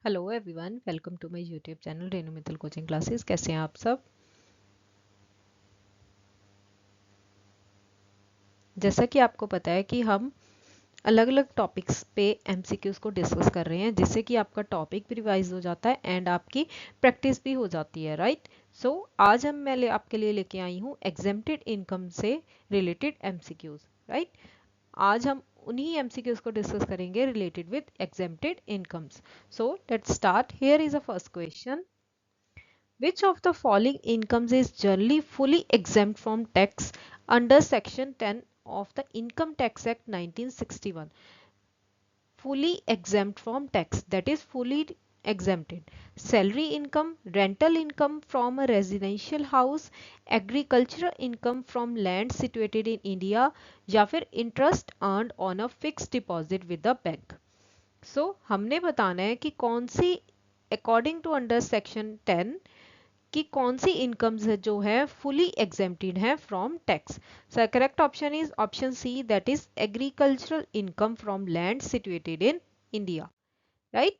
Hello everyone, welcome to my YouTube channel Renu Mittal coaching classes. कैसे हैं आप सब? जैसा कि आपको पता है कि हम अलग अलग टॉपिक्स पे एमसीक्यूज को डिस्कस कर रहे हैं, जिससे कि आपका टॉपिक भी रिवाइज हो जाता है एंड आपकी प्रैक्टिस भी हो जाती है, राइट? सो आज आपके लिए लेके आई हूँ एग्जेम्प्टेड इनकम से रिलेटेड एमसीक्यूज, राइट? आज हम उन्हीं एमसीक्यूज को डिस्कस करेंगे related with exempted incomes. So let's start. Here is a first question: Which of the following incomes is generally fully exempt from tax under Section 10 of the Income Tax Act 1961? Fully exempt from tax, that is fully exempted. Salary income, rental income from a residential house, agricultural income from land situated in India, या फिर interest earned on a fixed deposit with the bank. So हमने बताना है कि कौन सी according to under section 10 कि कौन सी incomes है जो है फुली एग्जेम्प्टेड है from tax. So correct option is option C, that is agricultural income from land situated in India, right?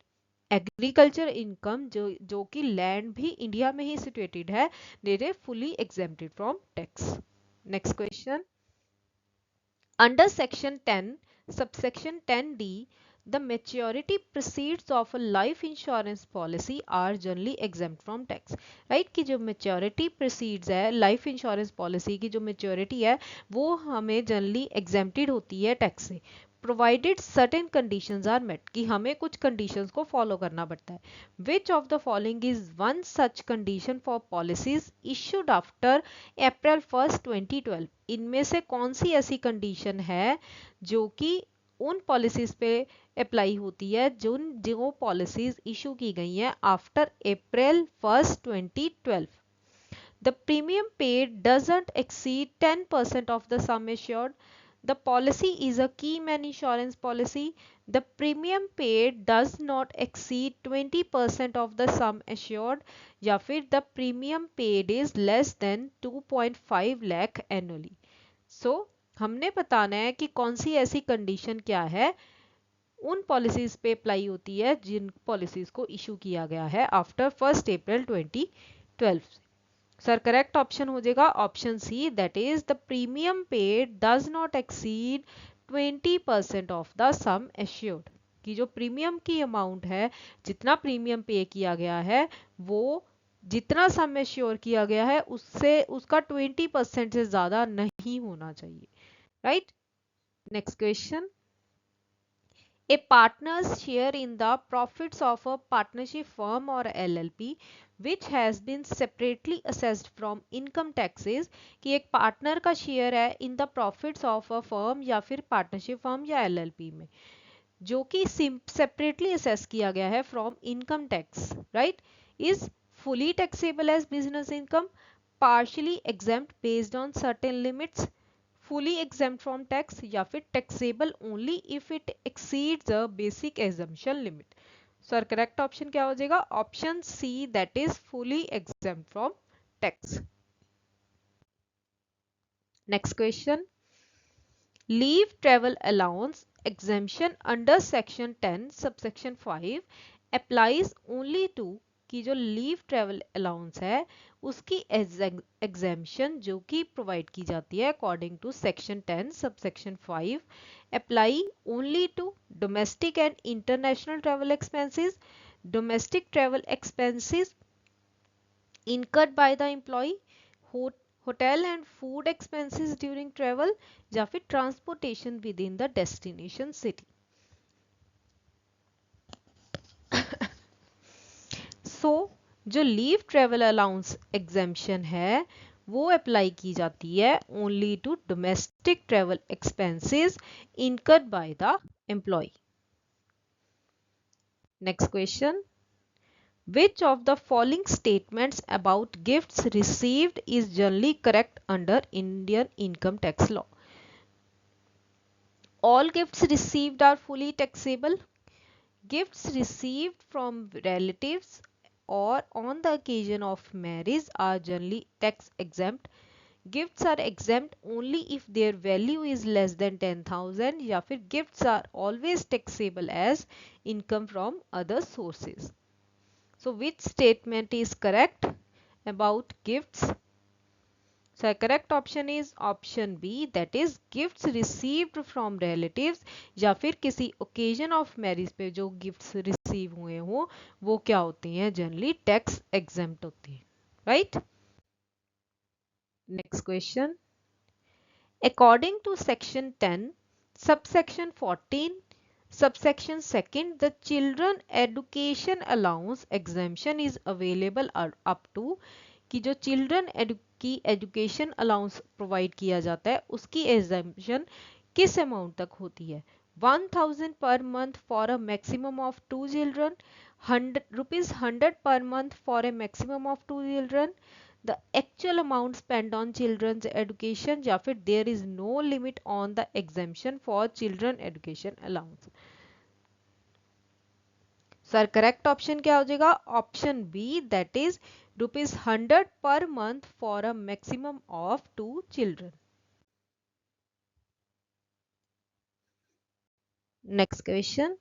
Agriculture income जो जो कि लैंड भी इंडिया में ही सिचुएटेड है, that is fully exempted from tax. Next question: under section 10 subsection 10D, the maturity proceeds of a life insurance policy are generally exempt from tax. Right? कि जो maturity proceeds है life insurance policy की, जो maturity है वो हमें generally exempted होती है टैक्स से, provided certain conditions are met, कि हमें कुछ कंडीशंस को फॉलो करना पड़ता है। Which of the following is one such condition for policies issued after April 1 2012? इनमें से कौन सी ऐसी कंडीशन है जो कि उन पॉलिसीज पे अप्लाई होती है जो जो पॉलिसीज इशू की गई हैं after April 1 2012? The premium paid doesn't exceed 10% of the sum assured. The policy is a key man insurance policy. The premium paid does not exceed 20% of the sum assured. या फिर the premium paid is less than 2.5 lakh annually. So हमने बताना है कि कौन सी ऐसी condition क्या है उन पॉलिसीज पे अप्लाई होती है जिन पॉलिसीज को इशू किया गया है after 1 April 2012। Sir correct option हो जाएगा option C, that is the premium paid does not exceed 20% of the sum assured, कि जो प्रीमियम की अमाउंट है, जितना प्रीमियम पे किया गया है वो जितना सम एश्योर किया गया है उससे उसका 20% से ज्यादा नहीं होना चाहिए, right? Next question: A partner's share in the profits of a partnership firm or LLP which has been separately assessed from income taxes, कि एक पार्टनर का शेयर है in the profits of a firm या फिर partnership firm या LLP में, जो कि सेपरेटली असेस किया गया है from income tax, right? Is fully taxable as business income, partially exempt based on certain limits, fully exempt from tax, या फिर taxable only if it exceeds the basic assumption limit. Sir correct option क्या हो जाएगा? Option C, that is fully exempt from tax. Next question: leave travel allowance exemption under section 10 subsection 5 applies only to, कि जो leave travel allowance है उसकी exemption जो कि provide की जाती है according to section 10 subsection 5 apply only to domestic and international travel expenses, domestic travel expenses incurred by the employee, hotel and food expenses during travel, या फिर transportation within the destination city. So जो leave travel allowance exemption है वो apply की जाती है only to domestic travel expenses incurred by the employ. Next question: Which of the following statements about gifts received is generally correct under Indian income tax law? All gifts received are fully taxable. Gifts received from relatives or on the occasion of marriage are generally tax exempt. Gifts are exempt only if their value is less than 10,000, या फिर gifts are always taxable as income from other sources. So which statement is correct about gifts? So correct option is option B, that is gifts received from relatives या फिर किसी occasion of marriage पे जो gifts receive हुए हो वो क्या होती हैं, generally tax exempt होती है. Right? Next question. According to section 10, subsection 14, subsection 2nd, the children education allowance exemption is available up to, कि जो चिल्ड्रन की एजुकेशन अलाउंस प्रोवाइड किया जाता है उसकी एग्जेम्पशन किस अमाउंट तक होती है. 1000 पर month for a maximum of 2 children, ₹100 per month for a maximum of 2 children, the actual amount spent on children's education, या फिर there is no limit on the exemption for children education allowance. Sir correct option क्या हो जाएगा, option B, that is ₹100 per month for a maximum of 2 children. Next question.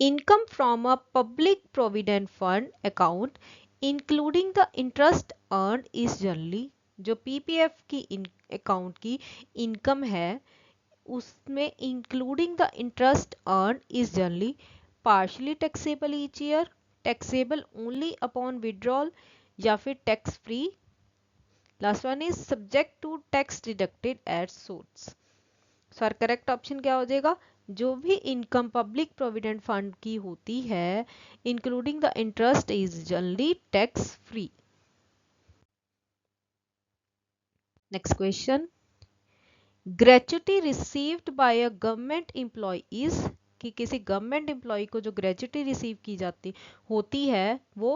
Income from a public provident fund account including the interest earn is generally, जो PPF की account की income है उसमें including the interest earn is generally partially taxable each year, taxable only upon withdrawal, या फिर tax free. Last one is subject to tax deducted at source. Sir correct option क्या हो जाएगा, जो भी इनकम पब्लिक प्रोविडेंट फंड की होती है including the interest is generally tax free. Next question. Gratuity received by a government employ is, कि किसी गवर्नमेंट एम्प्लॉय को जो ग्रेच्युटी रिसीव की जाती होती है वो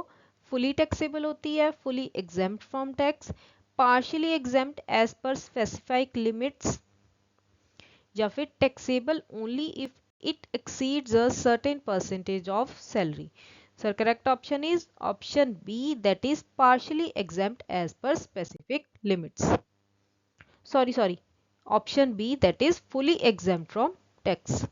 फुली टैक्सेबल होती है, fully exempt from tax, partially exempt as per specified limits, या फिर taxable only if it exceeds a certain percentage of salary. Sir correct option is option B, that is partially exempt as per specific limits. Sorry option B, that is fully exempt from tax.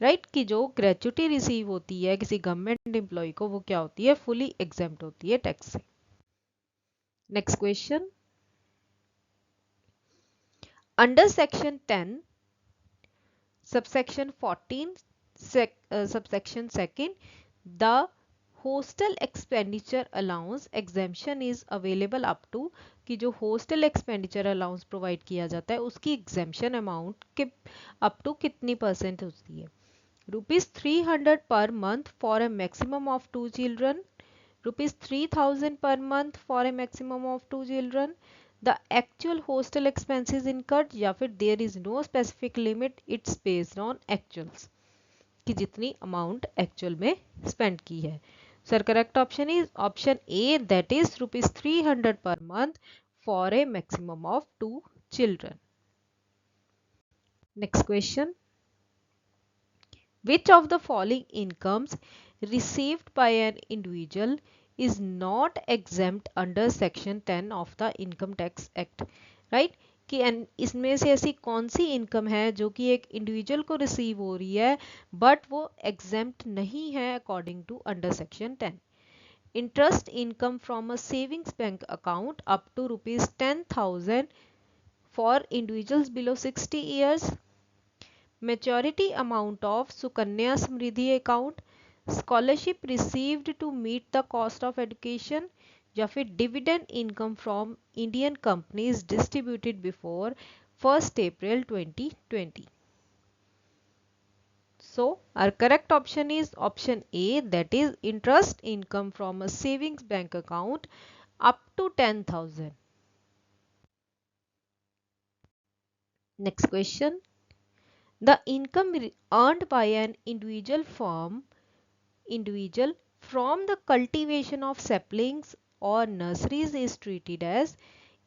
Right, कि जो gratuity receive होती है किसी government employ को वो क्या होती है, फुली एग्जेम्प्ट होती है टैक्स से. Next question. Under section 10 subsection 14 subsection 2 the hostel expenditure allowance exemption is available up to, कि जो हॉस्टल एक्सपेंडिचर अलाउंस प्रोवाइड किया जाता है उसकी एग्जेम्पशन अमाउंट के अप टू कितनी परसेंट होती है. ₹300 per month for a maximum of 2 children, ₹3000 per month for a maximum of 2 children, the actual hostel expenses incurred, या फिर there is no specific limit, it's based on actuals, कि जितनी amount actual में spend की है. Sir correct option is option A, that is ₹300 per month for a maximum of 2 children. Next question. Which of the following incomes received by an individual is not exempt under section 10 of the Income Tax Act? Right? कि इसमें से ऐसी कौन सी income है जो कि एक individual को रिसीव हो रही है बट वो एग्जेम्प्ट नहीं है according to under section 10. Interest income from a savings bank account up to ₹10,000 for individuals below 60 years, maturity amount of Sukanya Samriddhi account, scholarship received to meet the cost of education, या फिर dividend income from Indian companies distributed before 1st April 2020. So our correct option is option A, that is interest income from a savings bank account up to 10,000. Next question. The income earned by an individual from the cultivation of saplings और nurseries is treated as,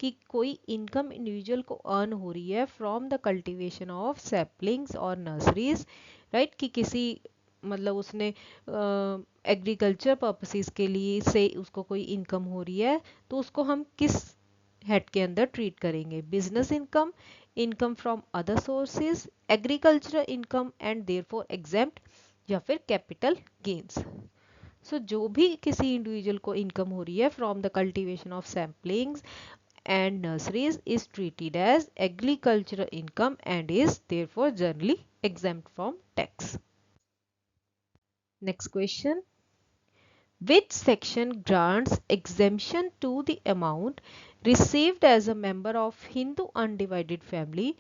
कि कोई income individual को earn हो रही है from the cultivation of saplings और nurseries. Right, कि किसी मतलब उसने एग्रीकल्चर पर्पसेस के लिए से उसको कोई इनकम हो रही है तो उसको हम किस हेड के अंदर ट्रीट करेंगे, business income, income from other sources, agricultural income and therefore exempt, या फिर कैपिटल गेन्स। सो जो भी किसी इंडिविजुअल को इनकम हो रही है from the cultivation of samplings and nurseries is treated as agricultural income and is therefore generally exempt from tax. Next question. Which section grants exemption to the amount received as a member of Hindu undivided family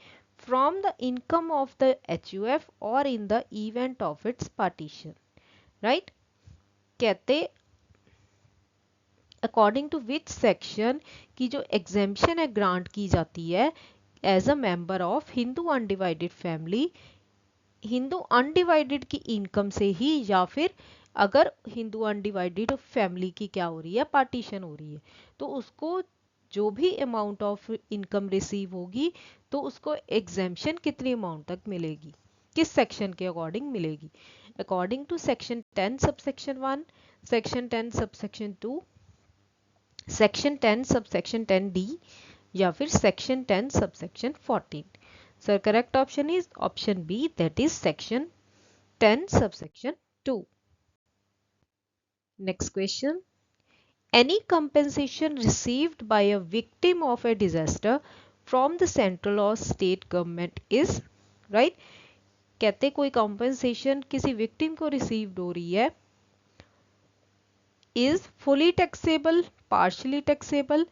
from the income of the HUF or in the event of its partition? Right? कहते according to which section की जो exemption है grant की जाती है as a member of Hindu undivided family, Hindu undivided की income से ही, या फिर अगर हिंदू अनडिवाइडेड फैमिली की क्या हो रही है, पार्टीशन हो रही है, तो उसको जो भी अमाउंट ऑफ इनकम रिसीव होगी तो उसको एग्जेम्पशन कितनी अमाउंट तक मिलेगी, किस सेक्शन के अकॉर्डिंग मिलेगी, according to section 10 subsection 1, section 10 subsection 2, section 10 subsection 10D, या फिर section 10 subsection 14. Sir correct option is option B, that is section 10 subsection 2. Next question. Any compensation received by a victim of a disaster from the central or state government is, right? कहते कोई compensation किसी victim को received हो रही है, is fully taxable, partially taxable,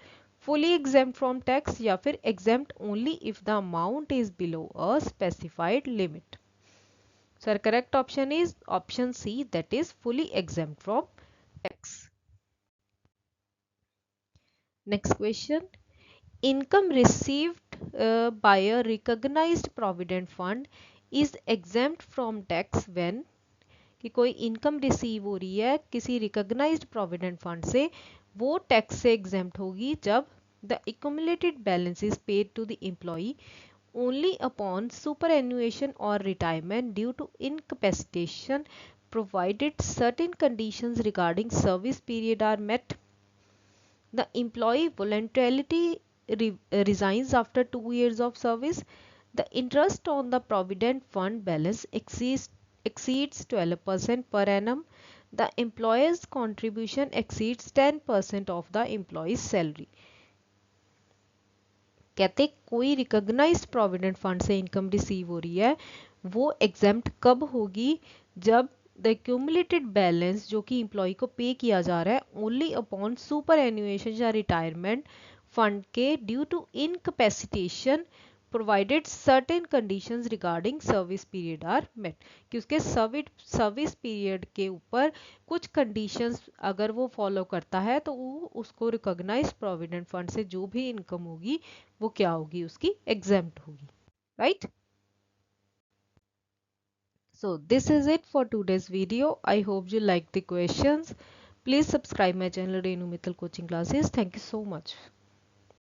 fully exempt from tax, या फिर exempt only if the amount is below a specified limit. So our correct option is option C, that is fully exempt from tax. Next question. Income received by a recognized provident fund is exempt from tax when, कि कोई income receive हो रही है किसी recognised provident fund से, वो tax से exempt होगी जब the accumulated balance is paid to the employee only upon superannuation or retirement due to incapacitation, provided certain conditions regarding service period are met. The employee voluntarily resigns after 2 years of service. The interest on the provident fund balance exceeds 12% per annum. The employer's contribution exceeds 10% of the employee's salary. कहते कोई recognised provident fund से income receive हो रही है, वो exempt कब होगी, जब द एक्यूमुलेटेड बैलेंस जो कि एम्प्लॉय को पे किया जा रहा है ओनली अपॉन सुपर एन्युएशन या रिटायरमेंट फंड के due to incapacitation provided certain conditions regarding service period are met, कि उसके सर्विस पीरियड के ऊपर कुछ कंडीशंस अगर वो फॉलो करता है तो वो उसको रिकॉग्नाइज्ड प्रोविडेंट फंड से जो भी इनकम होगी वो क्या होगी, उसकी एग्जेम्प्ट होगी, right? So this is it for today's video. I hope you liked the questions. Please subscribe my channel Renu Mittal Coaching Classes. Thank you so much.